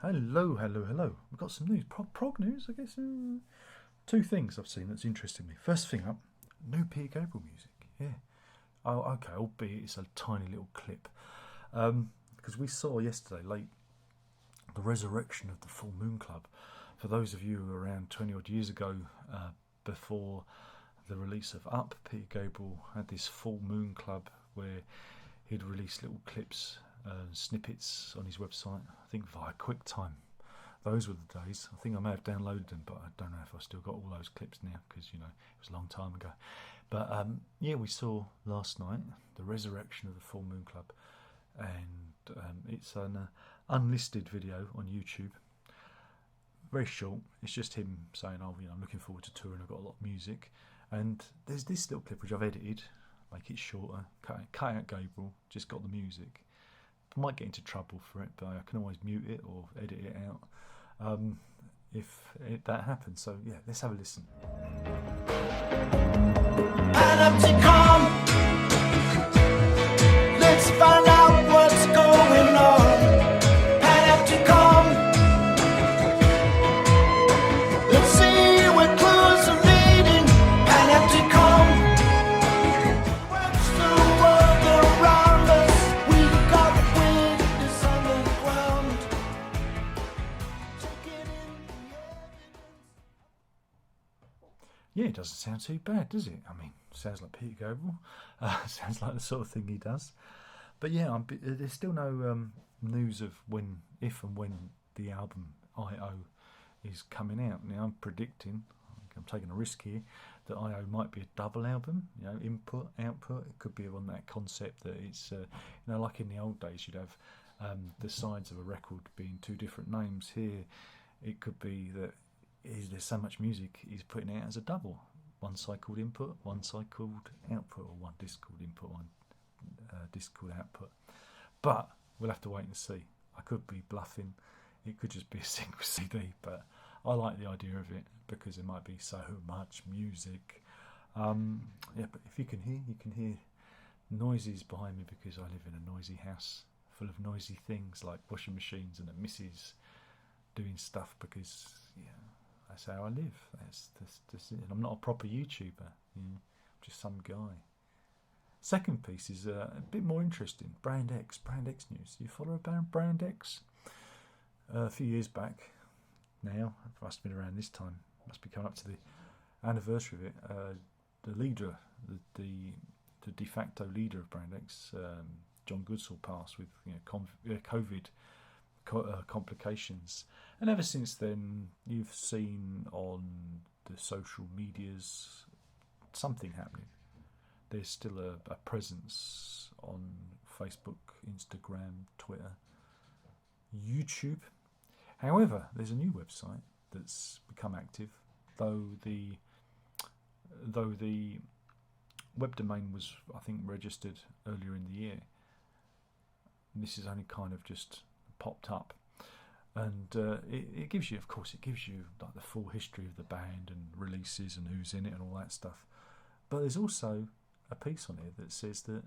Hello, hello, hello. We've got some news. Prog news, I guess. Two things I've seen that's interesting me. First thing up, new Peter Gabriel music. Yeah. Oh, okay, albeit it's a tiny little clip. Because we saw yesterday late the resurrection of the Full Moon Club. For those of you who were around 20 odd years ago, before the release of Up, Peter Gabriel had this Full Moon Club where he'd release little clips, snippets on his website, I think via QuickTime. Those were the days. I think I may have downloaded them, but I don't know if I still got all those clips now because, it was a long time ago. But yeah, we saw last night the resurrection of the Full Moon Club, and it's an unlisted video on YouTube. Very short. It's just him saying, "Oh, I'm looking forward to touring. I've got a lot of music." And there's this little clip which I've edited, make it shorter, cut out Gabriel, just got the music. I might get into trouble for it, but I can always mute it or edit it out if that happens. So yeah, let's have a listen. Let's find out what's going on. Let's see where clues are leading. Panopticon. Watch the world around us. We've got witness underground. Take it in the evidence. Yeah, it doesn't sound too bad, does it? I mean, sounds like Peter Gabriel. Sounds like the sort of thing he does. But yeah, there's still no news of if and when the album I.O. is coming out. Now I'm predicting, I'm taking a risk here, that I.O. might be a double album. Input, output. It could be on that concept that it's, like in the old days, you'd have the sides of a record being two different names. Here, it could be that there's so much music he's putting out as a double. One side called input, one side called output, or one disc called input, one disc called output. But we'll have to wait and see. I could be bluffing. It could just be a single CD, but I like the idea of it because there might be so much music. Yeah, but if you can hear noises behind me because I live in a noisy house full of noisy things like washing machines and a missus doing stuff because, that's how I live. That's it. I'm not a proper YouTuber. I'm just some guy. Second piece is a bit more interesting. Brand X news. You follow Brand X? A few years back now, it must have been around this time, must be coming up to the anniversary of it, the leader, the de facto leader of Brand X, John Goodsall, passed with COVID complications. And ever since then, you've seen on the social medias something happening. There's still a presence on Facebook, Instagram, Twitter, YouTube. However, there's a new website that's become active, though the web domain was, I think, registered earlier in the year. This is only kind of just popped up, and it gives you, like the full history of the band and releases and who's in it and all that stuff. But there's also a piece on here that says that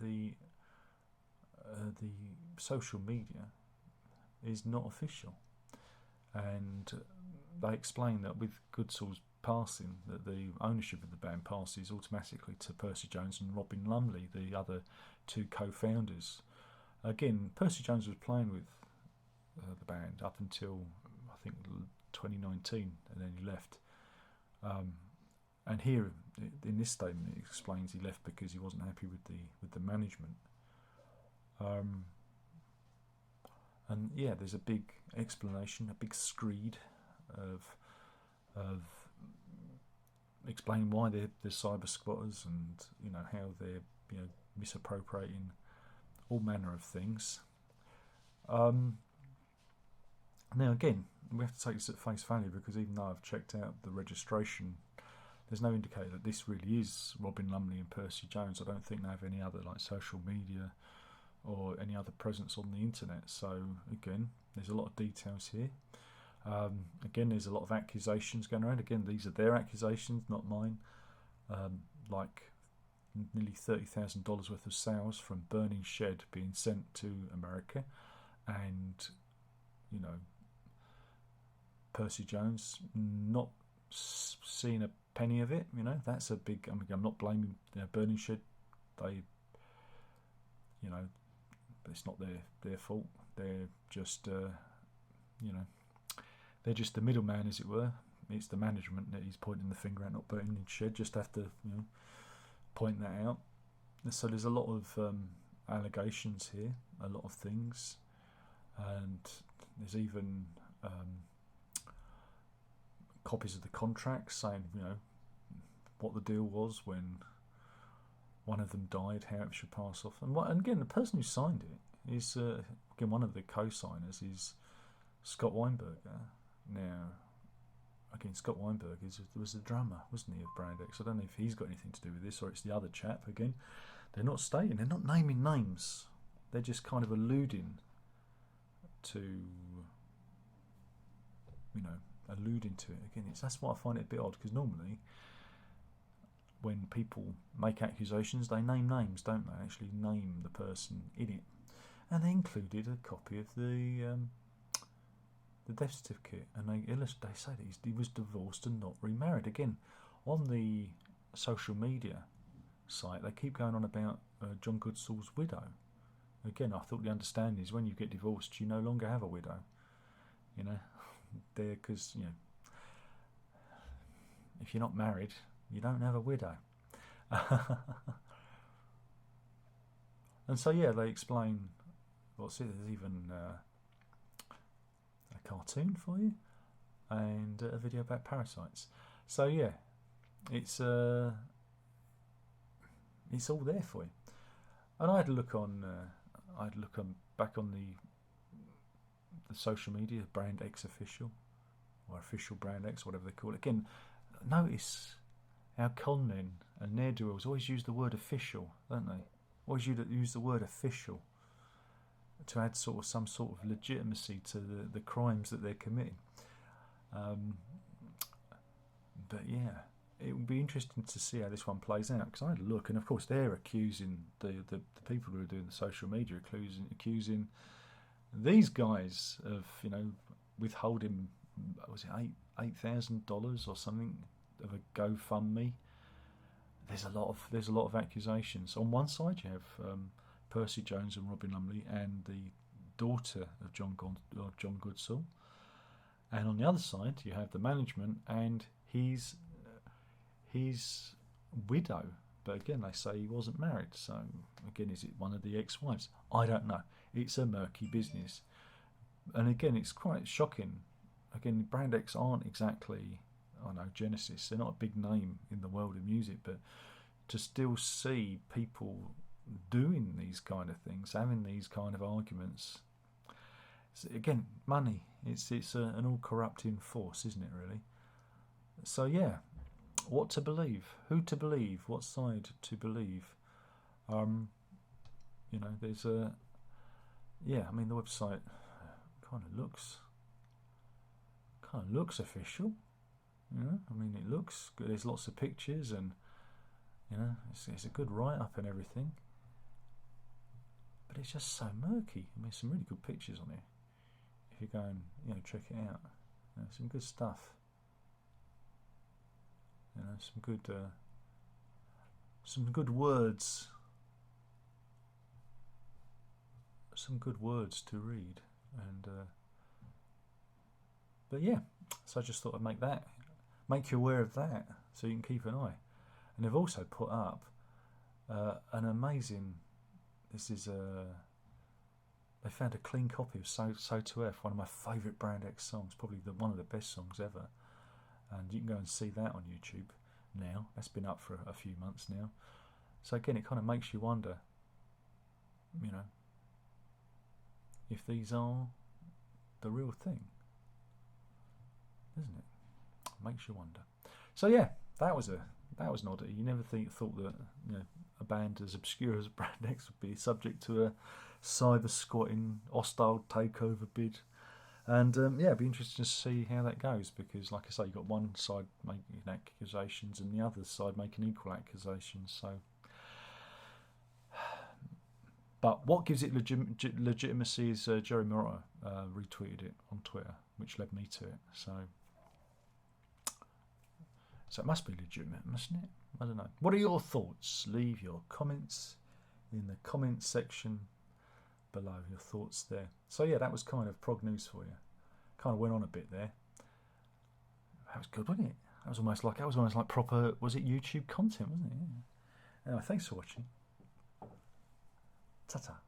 the social media is not official, and they explain that with Goodsall's passing, that the ownership of the band passes automatically to Percy Jones and Robin Lumley, the other two co-founders. Again, Percy Jones was playing with the band up until I think 2019, and then he left. And here in this statement, it explains he left because he wasn't happy with the management. And yeah, there's a big explanation, a big screed of explaining why they're cyber squatters, and how they're misappropriating all manner of things. Now again, we have to take this at face value because even though I've checked out the registration, there's no indicator that this really is Robin Lumley and Percy Jones. I don't think they have any other social media or any other presence on the internet. So again, there's a lot of details here. Again, there's a lot of accusations going around. Again, these are their accusations, not mine. Like nearly $30,000 worth of sales from Burning Shed being sent to America, and you know, Percy Jones not seeing a penny of it. You know, that's a big. I mean, I'm not blaming Burning Shed. They, you know, but it's not their fault. They're just, you know, they're just the middleman, as it were. It's the management that he's pointing the finger at, not Burning Shed. Just have to, you know, point that out. So there's a lot of allegations here, a lot of things, and there's even copies of the contracts saying, you know, what the deal was when one of them died, how it should pass off. And again, the person who signed it is, again, one of the co-signers is Scott Weinberger. Now, again, Scott Weinberg was the drummer, wasn't he, of Brand X? I don't know if he's got anything to do with this or it's the other chap. Again, they're not stating, they're not naming names. They're just kind of alluding to, you know, alluding to it. Again, that's why I find it a bit odd, because normally when people make accusations, they name names, don't they? Actually name the person in it. And they included a copy of the death certificate, and they say that he was divorced and not remarried. Again, on the social media site, they keep going on about John Goodsall's widow. Again, I thought the understanding is when you get divorced, you no longer have a widow. You know, because, you know, if you're not married, you don't have a widow. And so, yeah, they explain, there's even a cartoon for you and a video about parasites. So, yeah, it's all there for you. And I had a look on, back on the social media, Brand X Official, or Official Brand X, whatever they call it. Again, notice how con men and ne'er-do-wells always use the word official, don't they? Always use the word official to add some sort of legitimacy to the crimes that they're committing. But yeah, it would be interesting to see how this one plays out, because I had a look, and of course they're accusing the people who are doing the social media, accusing these guys of, you know, withholding, was it $8,000 or something of a GoFundMe. There's a lot of accusations. On one side, you have Percy Jones and Robin Lumley and the daughter of John Goodsall, and on the other side, you have the management and his widow. But again, they say he wasn't married. So again, is it one of the ex-wives? I don't know. It's a murky business, and again, it's quite shocking. Again, Brand X aren't exactly, I know, Genesis. They're not a big name in the world of music, but to still see people doing these kind of things, having these kind of arguments, again, money. It's an all-corrupting force, isn't it, really? So, yeah, what to believe? Who to believe? What side to believe? You know, there's a... Yeah, I mean, the website kind of looks official. You know, I mean, it looks good. There's lots of pictures, and you know, it's a good write-up and everything. But it's just so murky. I mean, some really good pictures on here. If you go and, you know, check it out, you know, some good stuff. You know, some good words. Some good words to read, and but yeah, so I just thought I'd make you aware of that, so you can keep an eye. And they've also put up an amazing. This is they found a clean copy of So to F, one of my favourite Brand X songs, probably one of the best songs ever. And you can go and see that on YouTube now. That's been up for a few months now. So again, it kind of makes you wonder, you know, if these are the real thing, isn't it? Makes you wonder. So yeah, that was an oddity. You never thought that, you know, a band as obscure as Brand X would be subject to a cyber squatting hostile takeover bid. And yeah, it'd be interesting to see how that goes, because like I say, you've got one side making accusations and the other side making equal accusations. So But what gives it legitimacy is Jerry Murata retweeted it on Twitter, which led me to it. So it must be legitimate, mustn't it? I don't know. What are your thoughts? Leave your comments in the comments section below. Your thoughts there. So yeah, that was kind of prog news for you. Kind of went on a bit there. That was good, wasn't it? That was almost like proper. Was it YouTube content? Wasn't it? Yeah. Anyway, thanks for watching. Ta-ta.